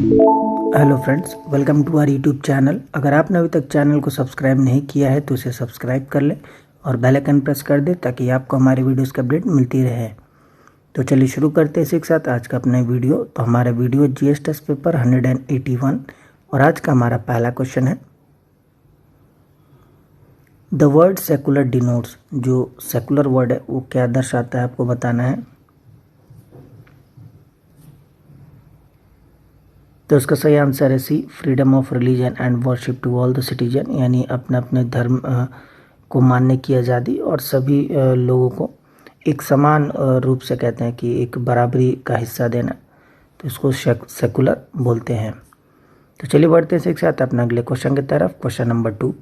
Hello friends, welcome to our YouTube channel. अगर आपने अभी तक चैनल को सब्सक्राइब नहीं किया है तो इसे सब्सक्राइब कर ले और बेल आइकन प्रेस कर दे ताकि आपको हमारे वीडियोस की अपडेट मिलती रहे। तो चलिए शुरू करते हैं इसी के साथ आज का अपना वीडियो। तो हमारा वीडियो जीएस टेस्ट पेपर 181 और आज का हमारा पहला क्वेश्चन है, द वर्ड सेकुलर डिनोट्स। जो सेकुलर वर्ड है वो क्या दर्शाता है आपको बताना है। तो इसका सही आंसर है C, freedom of religion and worship to all the citizen, यानी अपने अपने धर्म को मानने की आज़ादी और सभी लोगों को एक समान रूप से कहते हैं कि एक बराबरी का हिस्सा देना, तो इसको सेकुलर बोलते हैं। तो चलिए बढ़ते हैं एक साथ अपना अगले क्वेश्चन की तरफ। Question number 2,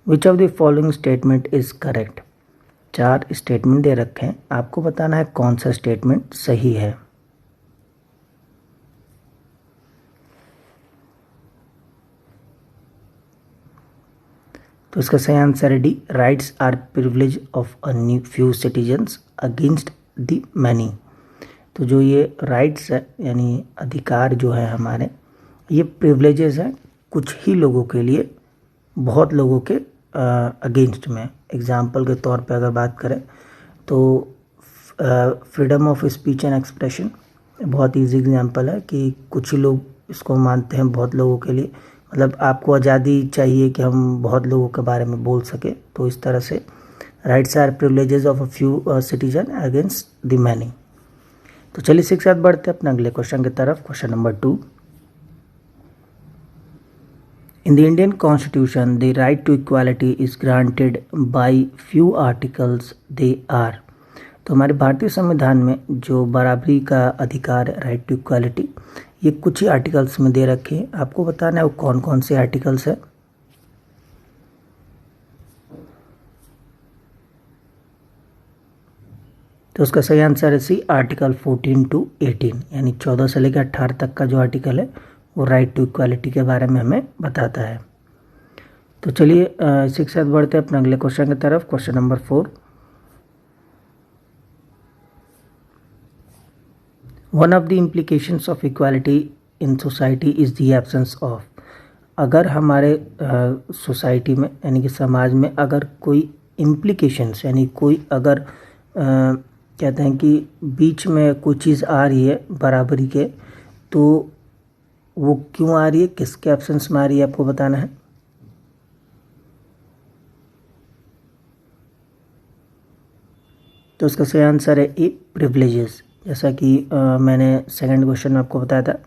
which of the following statement is correct. 4 statement दे रखे हैं, आपको बताना है कौन सा स्टेटमेंट सही है। तो इसका सही आंसर है D, rights are privilege of a few citizens against the many. तो जो ये राइट्स है यानी अधिकार जो है हमारे, ये प्रिविलेजेस हैं कुछ ही लोगों के लिए बहुत लोगों के अगेंस्ट में। एग्जाम्पल के तौर पे अगर बात करें तो freedom of speech and expression बहुत ईजी एग्जाम्पल है कि कुछ ही लोग इसको मानते हैं बहुत लोगों के लिए, मतलब आपको आज़ादी चाहिए कि हम बहुत लोगों के बारे में बोल सके। तो इस तरह से rights are privileges of a few citizen against the many. तो चलिए इसी के साथ बढ़ते हैं अपने अगले क्वेश्चन की तरफ। Question number 2, in the Indian constitution the right to equality is granted by few articles they are. तो हमारे भारतीय संविधान में जो बराबरी का अधिकार है, राइट टू इक्वालिटी, ये कुछ ही आर्टिकल्स में दे रखे हैं। आपको बताना है वो कौन कौन से आर्टिकल्स है। तो उसका सही आंसर है सी, आर्टिकल 14 to 18, यानी 14 से लेकर 18 तक का जो आर्टिकल है वो राइट टू इक्वालिटी के बारे में हमें बताता है। तो चलिए इसी के साथ बढ़ते हैं अपने अगले क्वेश्चन की तरफ। Question number 4, one of the implications of equality in society is the absence of. अगर हमारे सोसाइटी में यानी कि समाज में अगर कोई इम्प्लीकेशंस यानी कोई अगर कहते हैं कि बीच में कोई चीज़ आ रही है बराबरी के, तो वो क्यों आ रही है, किसके एब्सेंस में आ रही है, आपको बताना है। तो उसका सही आंसर है ए, प्रिविलेजेस। जैसा कि मैंने सेकंड क्वेश्चन में आपको बताया था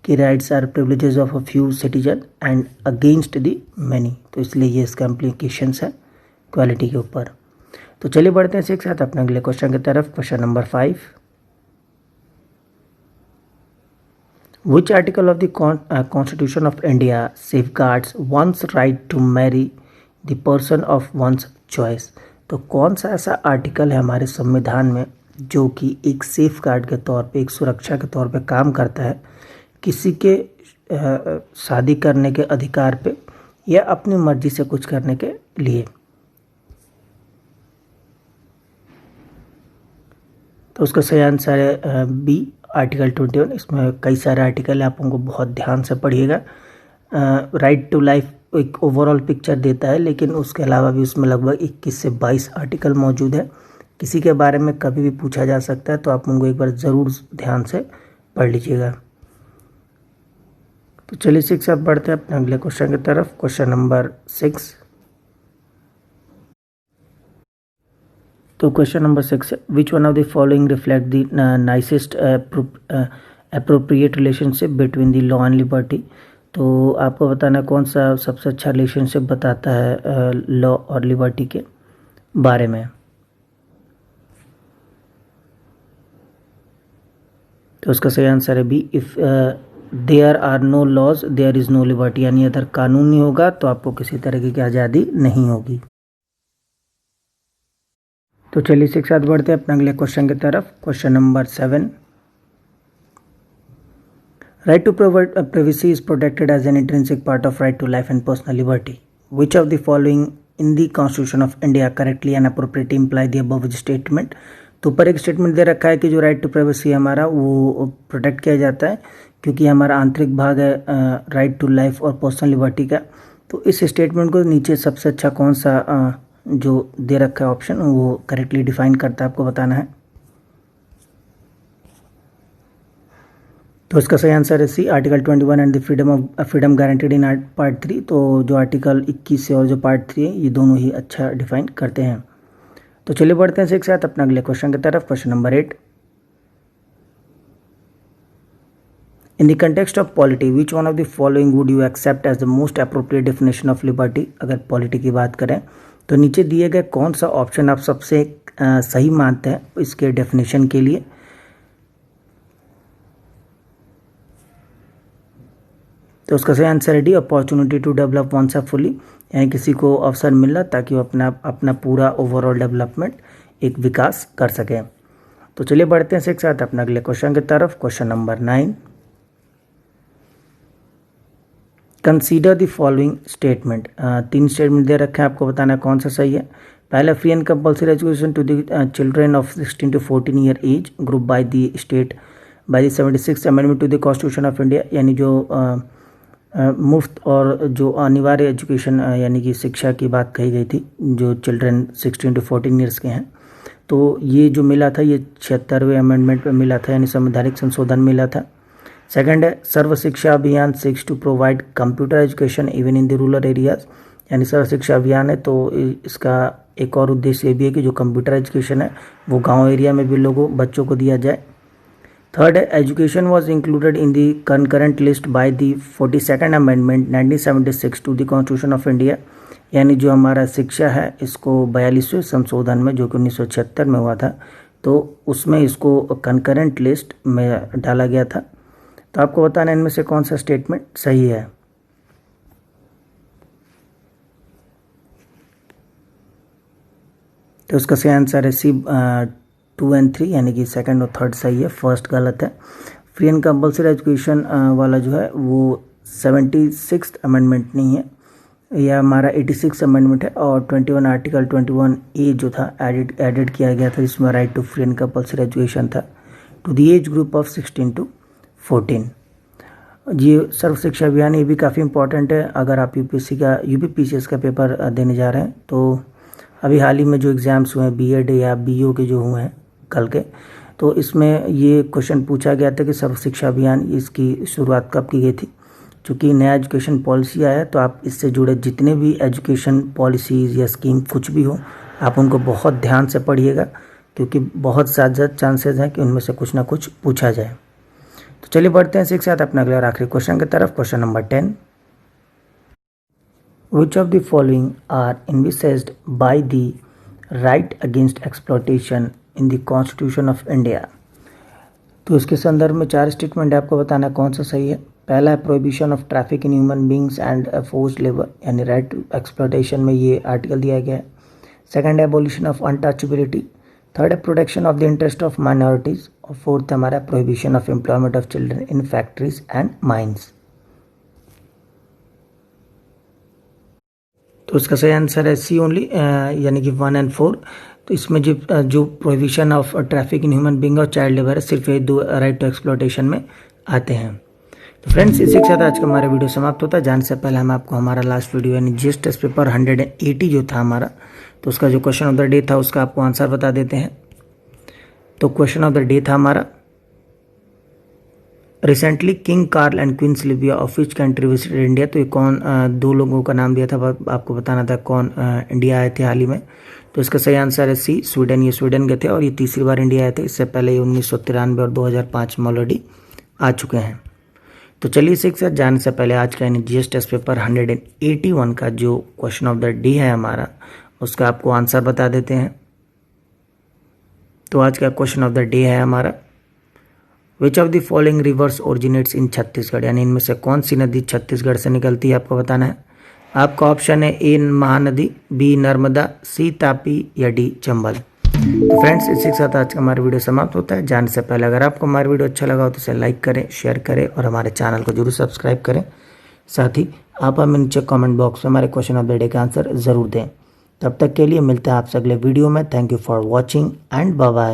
कि rights are privileges of a few citizen and against the many, तो इसलिए ये इसका इम्प्लीकेशंस है क्वालिटी के ऊपर। तो चलिए बढ़ते हैं एक साथ अपने अगले क्वेश्चन की तरफ। Question number 5, which article of the constitution of India safeguards one's right to marry the person of one's choice. तो कौन सा ऐसा आर्टिकल है हमारे संविधान में जो कि एक सेफ गार्ड के तौर पे, एक सुरक्षा के तौर पे काम करता है किसी के शादी करने के अधिकार पे या अपनी मर्जी से कुछ करने के लिए। तो उसका सही आंसर है बी, आर्टिकल 21। इसमें कई सारे आर्टिकल है, आप उनको बहुत ध्यान से पढ़िएगा। राइट टू लाइफ एक ओवरऑल पिक्चर देता है, लेकिन उसके अलावा भी उसमें लगभग 21 से 22 आर्टिकल मौजूद है। किसी के बारे में कभी भी पूछा जा सकता है, तो आप उनको एक बार ज़रूर ध्यान से पढ़ लीजिएगा। तो चलिए इसी के साथ बढ़ते हैं अपने अगले क्वेश्चन की तरफ। क्वेश्चन नंबर 6, तो क्वेश्चन नंबर 6 है, विच one of the following reflect the nicest appropriate relationship between the law and liberty. तो आपको बताना कौन सा सबसे अच्छा रिलेशनशिप बताता है लॉ और लिबर्टी के बारे में। तो उसका सही आंसर है B, if there are no laws there is no liberty, यानी अगर कानून नहीं होगा तो आपको किसी तरह की आज़ादी नहीं होगी। तो चलिए इसी के साथ बढ़ते हैं अपने अगले क्वेश्चन की तरफ। Question number 7, right to privacy is protected as an intrinsic part of right to life and personal liberty. Which of the following in the Constitution of India correctly and appropriately imply the above statement? तो ऊपर एक statement दे रखा है कि जो right to privacy है हमारा वो प्रोटेक्ट किया जाता है, क्योंकि हमारा आंतरिक भाग है राइट टू लाइफ और पर्सनल लिबर्टी का। तो इस स्टेटमेंट को नीचे सबसे अच्छा कौन सा जो दे रखा है ऑप्शन वो करेक्टली डिफाइन करता है, आपको बताना है। तो इसका सही आंसर है C, article 21 and the freedom guaranteed in part 3। तो जो आर्टिकल 21 है और जो पार्ट 3 है ये दोनों ही अच्छा डिफाइन करते हैं। तो चलिए बढ़ते हैं एक साथ अपना अगले क्वेश्चन की तरफ। Question number 8, in the context of polity which one of the following would you accept as the most appropriate definition of liberty. अगर पॉलिटी की बात करें तो नीचे दिए गए कौन सा ऑप्शन आप सबसे सही मानते हैं इसके डेफिनेशन के लिए। तो उसका सही आंसर है D, opportunity to develop oneself fully, यानी किसी को अवसर मिलना ताकि वो अपना पूरा ओवरऑल डेवलपमेंट एक विकास कर सके। तो चलिए बढ़ते हैं एक साथ अपना अगले क्वेश्चन की तरफ। Question number 9, consider the following statement. 3 statement दे रखे हैं, आपको बताना है कौन सा सही है। पहला, free and compulsory education to the children of 16 to 14 year age group by the state by the 76th amendment to the constitution of India, यानी जो मुफ्त और जो अनिवार्य एजुकेशन यानी कि शिक्षा की बात कही गई थी जो चिल्ड्रन 16 to 14 ईयर्स के हैं। तो ये जो मिला था ये 76वें अमेंडमेंट में मिला था, यानी संवैधानिक संशोधन मिला था। सेकंड है, Sarva Shiksha Abhiyan seeks to provide computer education even in the rural areas, यानी सर्व शिक्षा अभियान है तो इसका एक और उद्देश्य ये भी है कि जो कंप्यूटर एजुकेशन है वो गाँव एरिया में भी बच्चों को दिया जाए। थर्ड है, education was included in the concurrent list by the 42nd amendment 1976 to the constitution of India, यानी जो हमारा शिक्षा है इसको 42वें संशोधन में जो कि 1976 में हुआ था तो उसमें इसको कंकरेंट लिस्ट में डाला गया था। तो आपको बताना इनमें से कौन सा स्टेटमेंट सही है। तो उसका सही आंसर है सी, 2 and 3, यानी कि सेकंड और थर्ड सही है, फर्स्ट गलत है। फ्री एंड कंपल्सरी एजुकेशन वाला जो है वो 76th अमेंडमेंट नहीं है, यह हमारा 86 अमेंडमेंट है और 21 आर्टिकल 21A जो था एडेड किया गया था जिसमें right to free and compulsory education था to the age group of 16 to 14। ये सर्व शिक्षा अभियान ये भी काफ़ी इंपॉर्टेंट है अगर आप यूपीपीसीएस का पेपर देने जा रहे हैं। तो अभी हाल ही में जो एग्ज़ाम्स हुए हैं बीएड या बीओ के जो हुए हैं कल के, तो इसमें ये क्वेश्चन पूछा गया था कि सर्व शिक्षा अभियान इसकी शुरुआत कब की गई थी। चूँकि नया एजुकेशन पॉलिसी आया है तो आप इससे जुड़े जितने भी एजुकेशन पॉलिसीज़ या स्कीम कुछ भी हो आप उनको बहुत ध्यान से पढ़िएगा, क्योंकि बहुत ज़्यादा चांसेस हैं कि उनमें से कुछ ना कुछ पूछा जाए। तो चलिए बढ़ते हैं एक साथ अपना अगला और आखिरी क्वेश्चन की तरफ। Question number 10, Which of the following are envisaged by the right against exploitation in the Constitution of India? तो इसके संदर्भ में 4 स्टेटमेंट है, आपको बताना कौन सा सही है। पहला है, prohibition of traffic in human beings and forced labour, यानी राइट टू एक्सप्लॉयटेशन में ये आर्टिकल दिया गया है। सेकंड है, एबोलिशन ऑफ अनटचेबिलिटी। थर्ड है, protection of the interest of minorities. और फोर्थ हमारा prohibition of employment of children in factories and mines. तो इसका सही आंसर है सी ओनली, यानी कि 1 and 4। तो इसमें जो prohibition of traffic in human being और चाइल्ड लेबर है सिर्फ ये 2 राइट टू एक्सप्लॉयटेशन में आते हैं। तो फ्रेंड्स इसी के साथ आज का हमारा वीडियो समाप्त होता है। जाने से पहले हम आपको हमारा लास्ट वीडियो यानी जीएस टेस्ट पेपर 180 जो था हमारा, तो उसका जो क्वेश्चन ऑफ द डे था उसका आपको आंसर बता देते हैं। तो क्वेश्चन ऑफ द डे था हमारा, recently King Carl and Queen Silvia of which country visited India. तो ये कौन 2 लोगों का नाम दिया था, आपको बताना था कौन इंडिया आए थे हाल ही में। तो इसका सही आंसर है सी, स्वीडन। ये स्वीडन गए थे और ये तीसरी बार इंडिया आए थे, इससे पहले ये 1993 और 2005 में ऑलरेडी आ चुके हैं। तो चलिए इसी के साथ जाने से पहले आज का यानी जीएस टेस्ट पेपर 181 का जो क्वेश्चन ऑफ द डे है हमारा उसका आपको आंसर बता देते हैं। तो आज का क्वेश्चन ऑफ द डे है हमारा, विच of the following rivers originates इन छत्तीसगढ़, यानी इनमें से कौन सी नदी छत्तीसगढ़ से निकलती है आपको बताना है। आपका ऑप्शन है ए महानदी, बी नर्मदा, सी तापी या डी चंबल। तो फ्रेंड्स इसी के साथ आज का हमारा वीडियो समाप्त होता है। जाने से पहले अगर आपको हमारा वीडियो अच्छा लगा हो तो इसे लाइक करें, शेयर करें और हमारे चैनल को जरूर सब्सक्राइब करें। साथ ही आप हमें नीचे कमेंट बॉक्स में हमारे क्वेश्चन ऑफ द डे का आंसर ज़रूर दें। तब तक के लिए मिलते हैं आपसे अगले वीडियो में। Thank you for watching and bye bye.